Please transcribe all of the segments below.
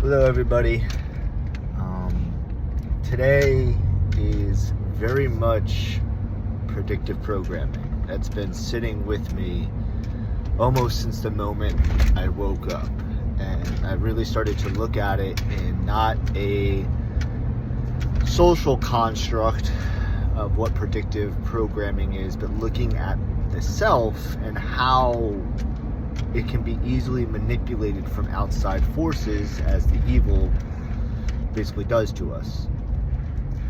Hello everybody. Today is very much predictive programming. That's been sitting with me almost since the moment I woke up, and I really started to look at it in not a social construct of what predictive programming is, but looking at the self and how it can be easily manipulated from outside forces, as the evil basically does to us.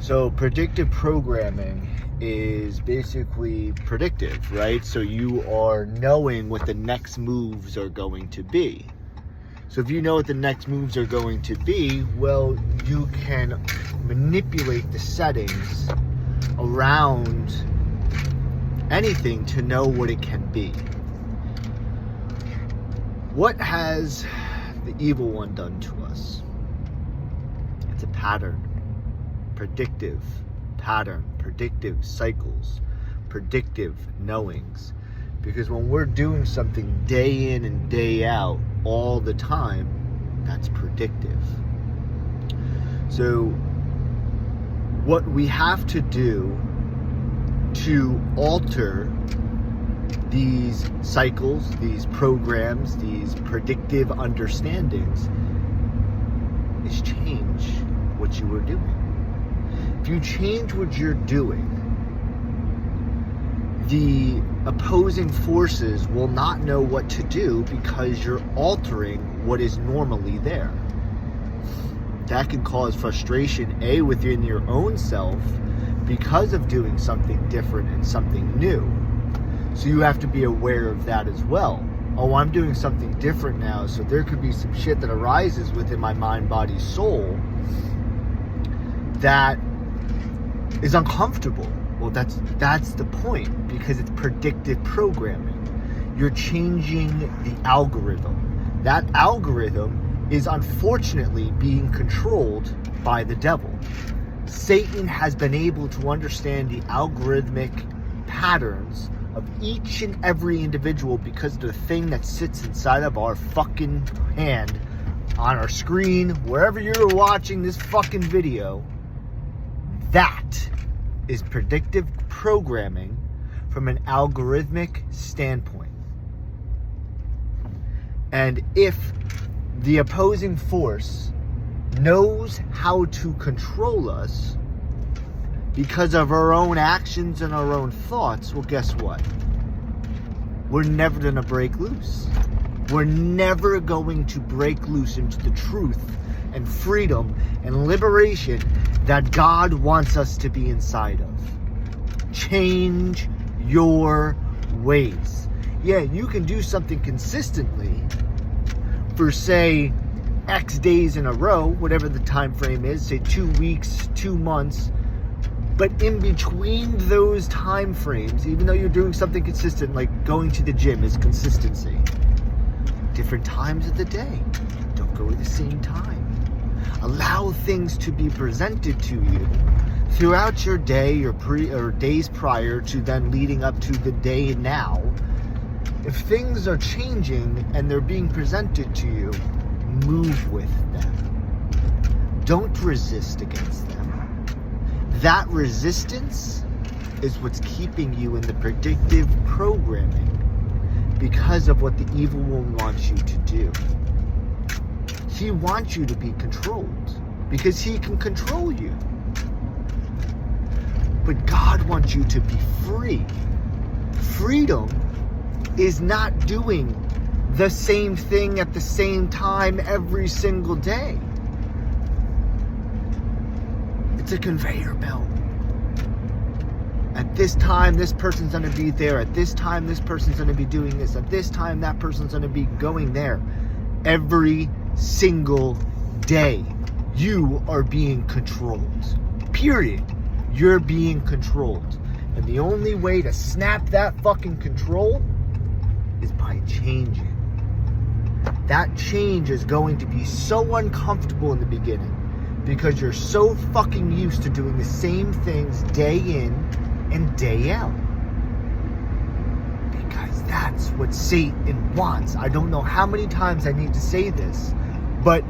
So predictive programming is basically predictive, right? So you are knowing what the next moves are going to be. So if you know what the next moves are going to be, well, you can manipulate the settings around anything to know what it can be. What has the evil one done to us? It's a pattern. Predictive pattern, predictive cycles, predictive knowings. Because when we're doing something day in and day out all the time, that's predictive. So what we have to do to alter these cycles, these programs, these predictive understandings is change what you are doing. If you change what you're doing, the opposing forces will not know what to do because you're altering what is normally there. That can cause frustration, A, within your own self because of doing something different and something new. So you have to be aware of that as well. Oh, I'm doing something different now, so there could be some shit that arises within my mind, body, soul that is uncomfortable. Well, that's the point, because it's predictive programming. You're changing the algorithm. That algorithm is unfortunately being controlled by the devil. Satan has been able to understand the algorithmic patterns of each and every individual because of the thing that sits inside of our fucking hand, on our screen, wherever you're watching this fucking video. That is predictive programming from an algorithmic standpoint. And if the opposing force knows how to control us because of our own actions and our own thoughts, well, guess what? We're never going to break loose. We're never going to break loose into the truth and freedom and liberation that God wants us to be inside of. Change your ways. Yeah, you can do something consistently for, say, X days in a row, whatever the time frame is, say 2 weeks, 2 months. But in between those time frames, even though you're doing something consistent, like going to the gym is consistency. Different times of the day. Don't go at the same time. Allow things to be presented to you throughout your day or days prior to then leading up to the day now. If things are changing and they're being presented to you, move with them. Don't resist against them. That resistance is what's keeping you in the predictive programming because of what the evil one wants you to do. He wants you to be controlled because he can control you. But God wants you to be free. Freedom is not doing the same thing at the same time every single day. It's a conveyor belt. At this time, this person's going to be there. At this time, this person's going to be doing this. At this time, that person's going to be going there. Every single day, you are being controlled. Period. You're being controlled. And the only way to snap that fucking control is by changing. That change is going to be so uncomfortable in the beginning because you're so fucking used to doing the same things day in and day out. Because that's what Satan wants. I don't know how many times I need to say this, but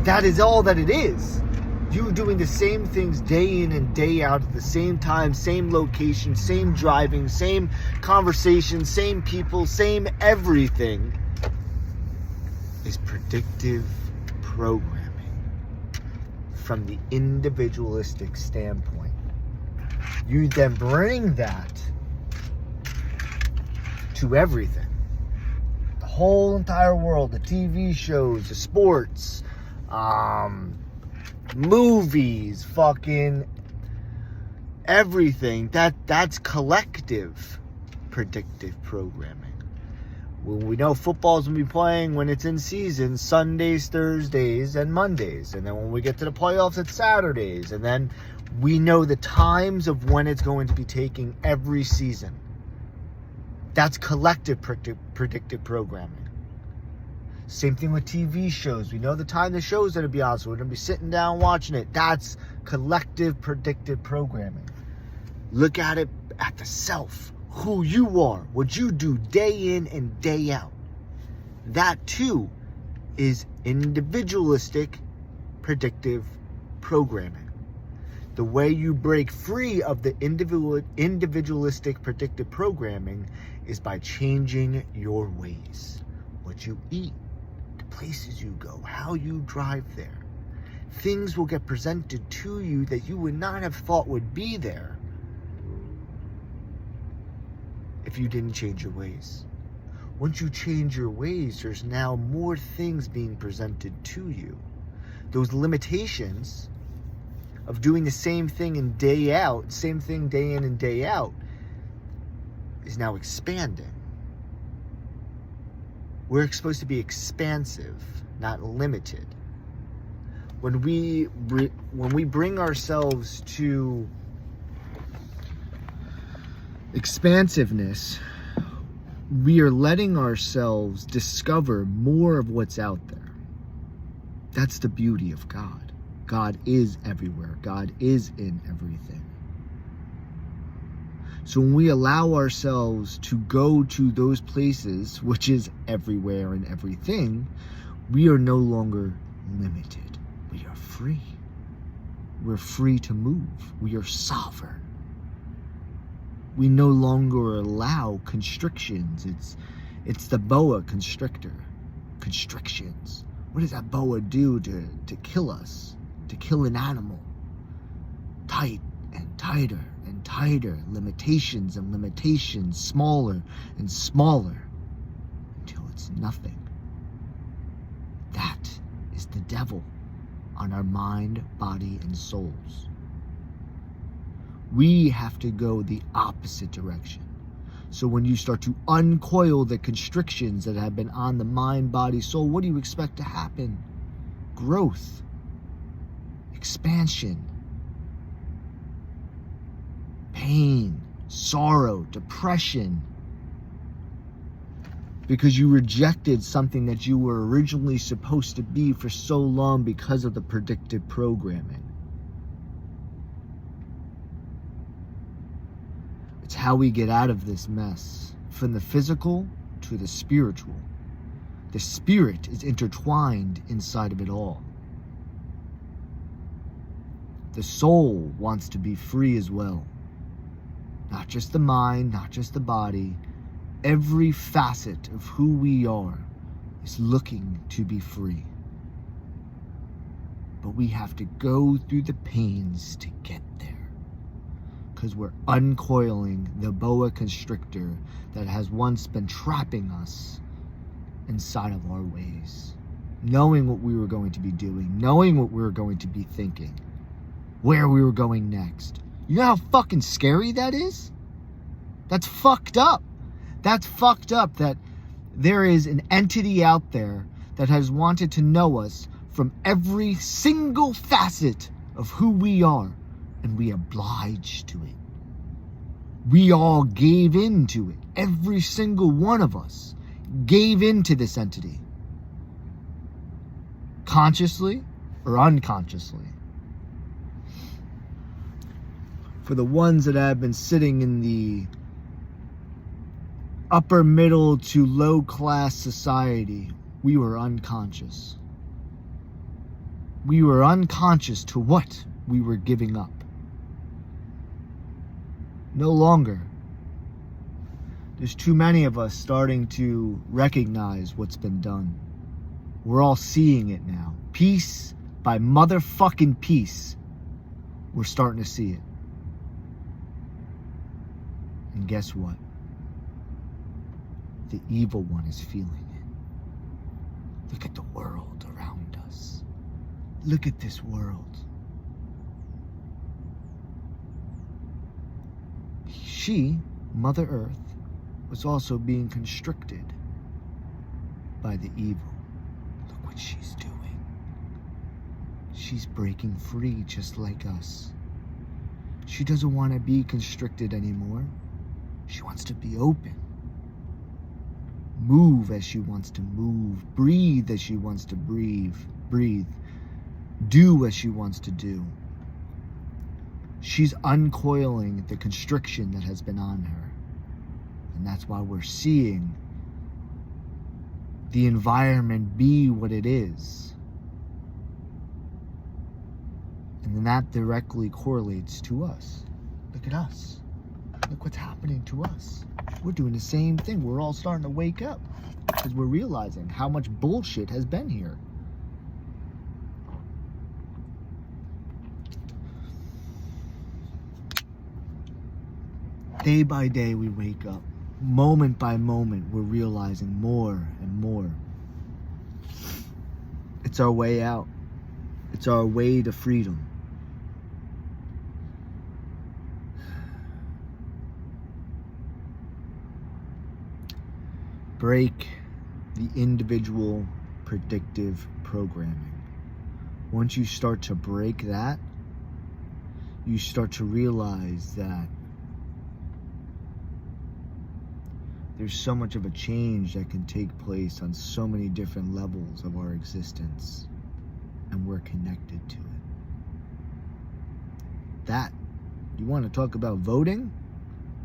That is all that it is. You doing the same things day in and day out at the same time, same location, same driving, same conversation, same people, same everything is predictive programming from the individualistic standpoint. You then bring that to everything. The whole entire world, the TV shows, the sports, movies, fucking everything. That's collective predictive programming. When we know football's gonna be playing when it's in season, Sundays, Thursdays, and Mondays. And then when we get to the playoffs, it's Saturdays. And then we know the times of when it's going to be taking every season. That's collective predictive programming. Same thing with TV shows. We know the time the show's going to be on, so we're going to be sitting down watching it. That's collective predictive programming. Look at it at the self. Who you are. What you do day in and day out. That too is individualistic predictive programming. The way you break free of the individualistic predictive programming is by changing your ways. What you eat, the places you go, how you drive there. Things will get presented to you that you would not have thought would be there if you didn't change your ways. Once you change your ways, there's now more things being presented to you. Those limitations of doing the same thing in day out, same thing day in and day out, is now expanding. We're supposed to be expansive, not limited. When we bring ourselves to expansiveness, we are letting ourselves discover more of what's out there. That's the beauty of God. God is everywhere. God is in everything. So when we allow ourselves to go to those places, which is everywhere and everything, we are no longer limited. We are free. We're free to move. We are sovereign. We no longer allow constrictions. It's the boa constrictor. Constrictions. What does that boa do to kill us? To kill an animal? Tight and tighter and tighter. Limitations and limitations. Smaller and smaller. Until it's nothing. That is the devil on our mind, body, and souls. We have to go the opposite direction. So when you start to uncoil the constrictions that have been on the mind, body, soul, what do you expect to happen? Growth. Expansion. Pain. Sorrow. Depression. Because you rejected something that you were originally supposed to be for so long because of the predictive programming. It's how we get out of this mess. From the physical to the spiritual. The spirit is intertwined inside of it all. The soul wants to be free as well. Not just the mind, not just the body. Every facet of who we are is looking to be free. But we have to go through the pains to get there. Because we're uncoiling the boa constrictor that has once been trapping us inside of our ways. Knowing what we were going to be doing, knowing what we were going to be thinking, where we were going next. You know how fucking scary that is? That's fucked up. That's fucked up that there is an entity out there that has wanted to know us from every single facet of who we are. And we obliged to it. We all gave in to it. Every single one of us gave into this entity. Consciously or unconsciously. For the ones that have been sitting in the upper middle to low class society, we were unconscious. We were unconscious to what we were giving up. No longer. There's too many of us starting to recognize what's been done. We're all seeing it now. Piece by motherfucking piece, we're starting to see it. And guess what? The evil one is feeling it. Look at the world around us. Look at this world. She, Mother Earth, was also being constricted by the evil. Look what she's doing. She's breaking free just like us. She doesn't want to be constricted anymore. She wants to be open. Move as she wants to move. Breathe as she wants to breathe. Do as she wants to do. She's uncoiling the constriction that has been on her. And that's why we're seeing the environment be what it is. And then that directly correlates to us. Look at us. Look what's happening to us. We're doing the same thing. We're all starting to wake up because we're realizing how much bullshit has been here. Day by day we wake up. Moment by moment we're realizing more and more. It's our way out. It's our way to freedom. Break the individual predictive programming. Once you start to break that, you start to realize that there's so much of a change that can take place on so many different levels of our existence, and we're connected to it. That, you want to talk about voting?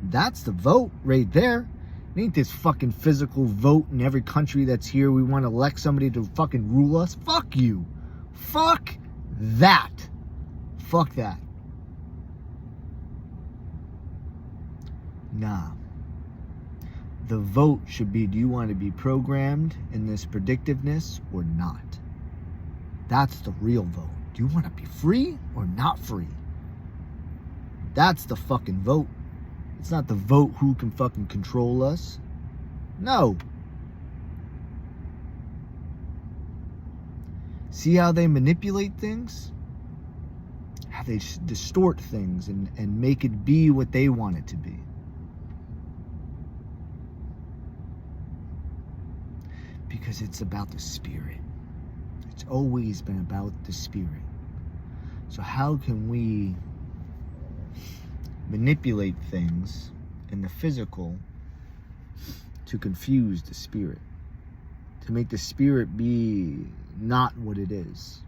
That's the vote right there. It ain't this fucking physical vote in every country that's here. We want to elect somebody to fucking rule us. Fuck you. Fuck that. Fuck that. Nah. The vote should be, do you want to be programmed in this predictiveness or not? That's the real vote. Do you want to be free or not free? That's the fucking vote. It's not the vote who can fucking control us. No. See how they manipulate things? How they distort things and make it be what they want it to be. Because it's about the spirit. It's always been about the spirit. So how can we manipulate things in the physical to confuse the spirit? To make the spirit be not what it is.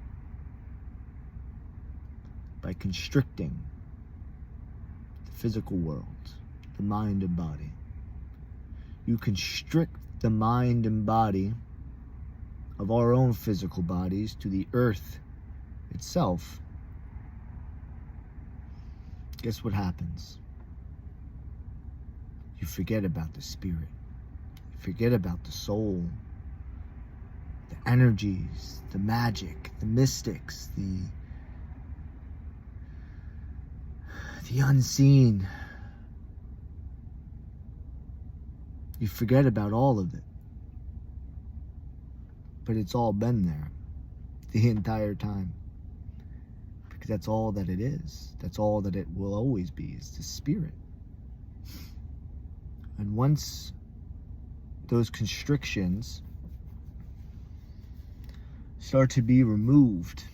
By constricting the physical world, the mind and body. You constrict the mind and body of our own physical bodies to the earth itself. Guess what happens? You forget about the spirit. You forget about the soul, the energies, the magic, the mystics, the unseen. You forget about all of it. But it's all been there the entire time. Because that's all that it is. That's all that it will always be, is the spirit. And once those constrictions start to be removed,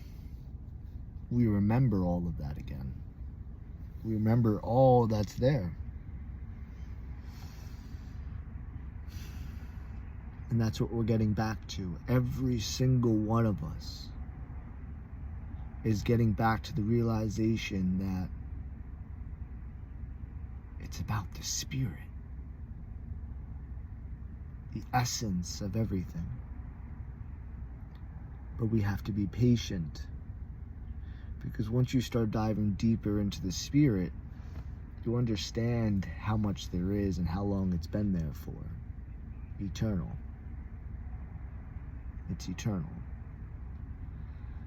we remember all of that again. We remember all that's there. And that's what we're getting back to. Every single one of us is getting back to the realization that it's about the spirit. The essence of everything. But we have to be patient Because once you start diving deeper into the spirit, you understand how much there is and how long it's been there for. Eternal. It's eternal.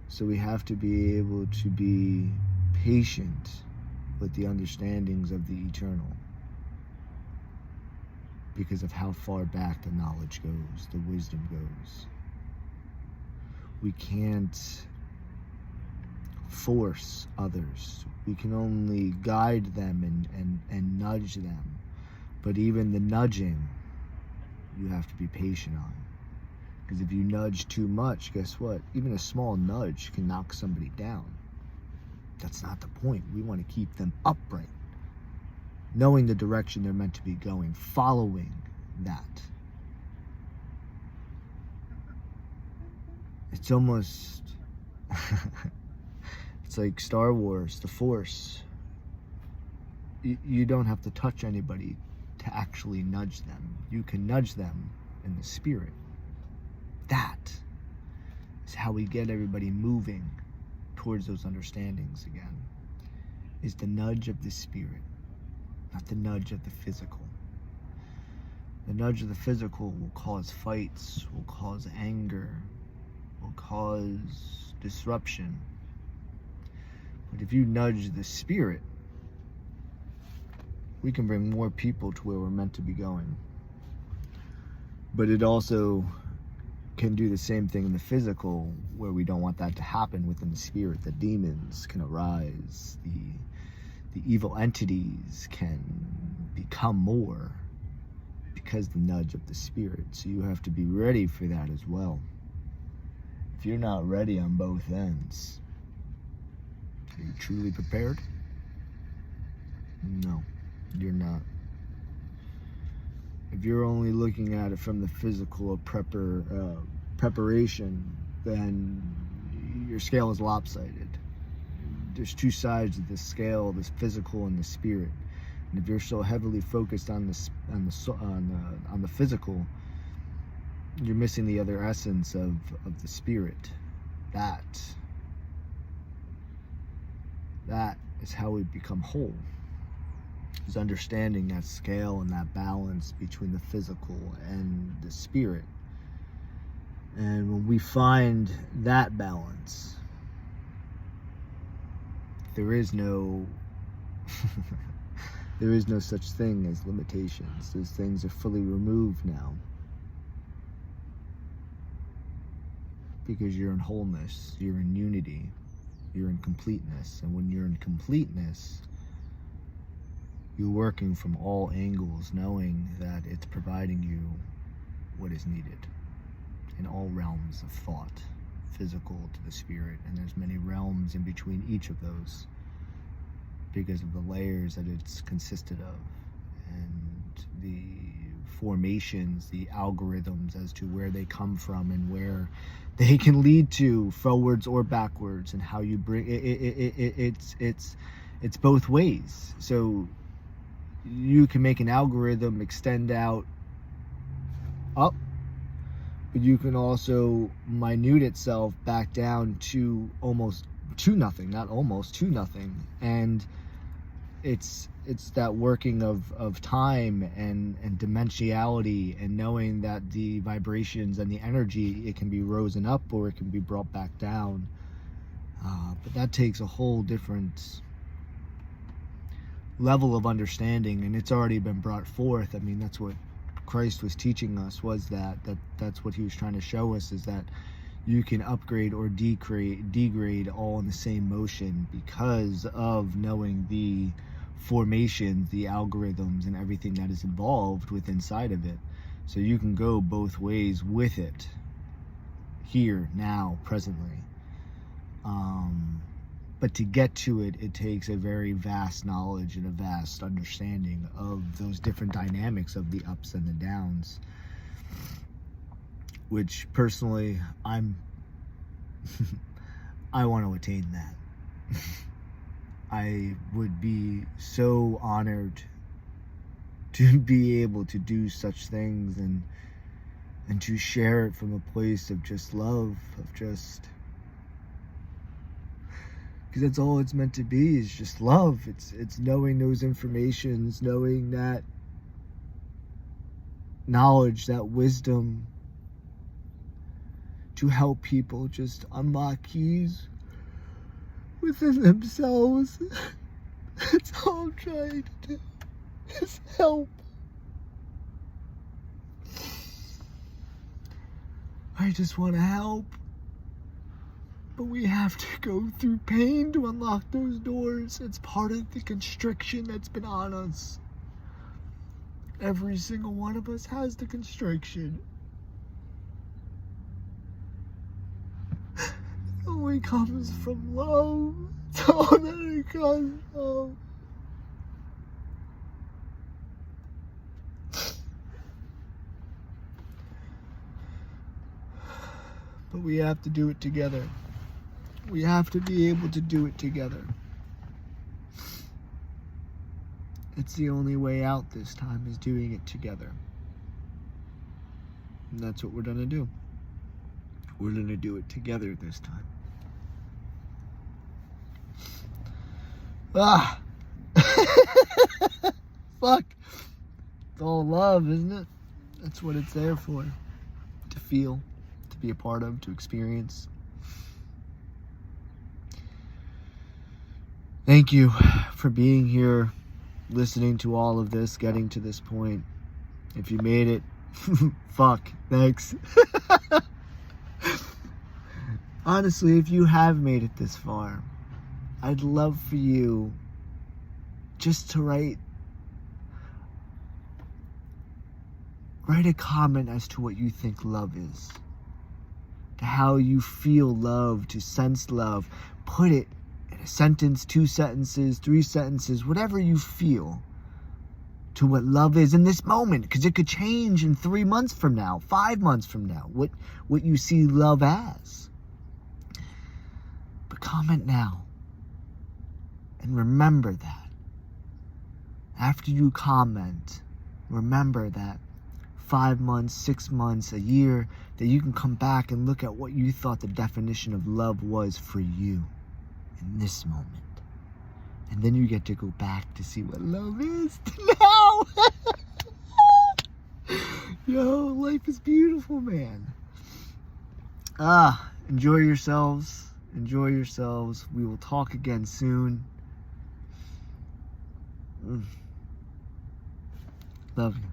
So we have to be able to be patient with the understandings of the eternal, because of how far back the knowledge goes, the wisdom goes. We can't force others. We can only guide them and nudge them. But even the nudging, you have to be patient on. Because if you nudge too much, guess what? Even a small nudge can knock somebody down. That's not the point. We want to keep them upright, knowing the direction they're meant to be going, following that. It's almost, it's like Star Wars, the Force. You don't have to touch anybody to actually nudge them. You can nudge them in the spirit. That is how we get everybody moving towards those understandings again, is the nudge of the spirit, not the nudge of the physical. The nudge of the physical will cause fights, will cause anger, will cause disruption. But if you nudge the spirit, we can bring more people to where we're meant to be going. But it also can do the same thing in the physical, where we don't want that to happen within the spirit. The demons can arise, the evil entities can become more because the nudge of the spirit. So you have to be ready for that as well. If you're not ready on both ends, are you truly prepared? No, you're not. If you're only looking at it from the physical preparation, then your scale is lopsided. There's two sides of the scale: the physical and the spirit. And if you're so heavily focused on the physical, you're missing the other essence of the spirit. That is how we become whole. Is understanding that scale and that balance between the physical and the spirit. And when we find that balance, there is no there is no such thing as limitations. Those things are fully removed now, because you're in wholeness, you're in unity, you're in completeness. And when you're in completeness, you're working from all angles, knowing that it's providing you what is needed in all realms of thought, physical to the spirit. And there's many realms in between each of those, because of the layers that it's consisted of, and the formations, the algorithms as to where they come from and where they can lead to, forwards or backwards, and how you bring it's both ways. So you can make an algorithm extend out up, but you can also minute itself back down to nothing, and it's that working of time and dimensionality, and knowing that the vibrations and the energy, it can be risen up or it can be brought back down, but that takes a whole different level of understanding, and it's already been brought forth. I mean, that's what Christ was teaching us, was that's what he was trying to show us, is that you can upgrade or degrade all in the same motion, because of knowing the formations, the algorithms, and everything that is involved with inside of it. So you can go both ways with it, here, now, presently. But to get to it, it takes a very vast knowledge and a vast understanding of those different dynamics of the ups and the downs, which personally, I want to attain that. I would be so honored to be able to do such things, and to share it from a place of just love, of just Because that's all it's meant to be, is just love. It's knowing those informations, knowing that knowledge, that wisdom, to help people just unlock keys within themselves. That's all I'm trying to do, is help. I just want to help. But we have to go through pain to unlock those doors. It's part of the constriction that's been on us. Every single one of us has the constriction. It only comes from love. It's all that it comes from. But we have to do it together. We have to be able to do it together. It's the only way out this time, is doing it together. And that's what we're gonna do. We're gonna do it together this time. Ah! Fuck! It's all love, isn't it? That's what it's there for. To feel, to be a part of, to experience. Thank you for being here, listening to all of this, getting to this point. If you made it, fuck, thanks. Honestly, if you have made it this far, I'd love for you just to write a comment as to what you think love is, to how you feel love, to sense love. Put it in a sentence, 2 sentences, 3 sentences, whatever you feel, to what love is in this moment, because it could change in 3 months from now, 5 months from now, what you see love as. But comment now, and remember that. After you comment, remember that 5 months, 6 months, a year, that you can come back and look at what you thought the definition of love was for you in this moment. And then you get to go back to see what love is now. Yo, life is beautiful, man. Enjoy yourselves. Enjoy yourselves. We will talk again soon. Love you.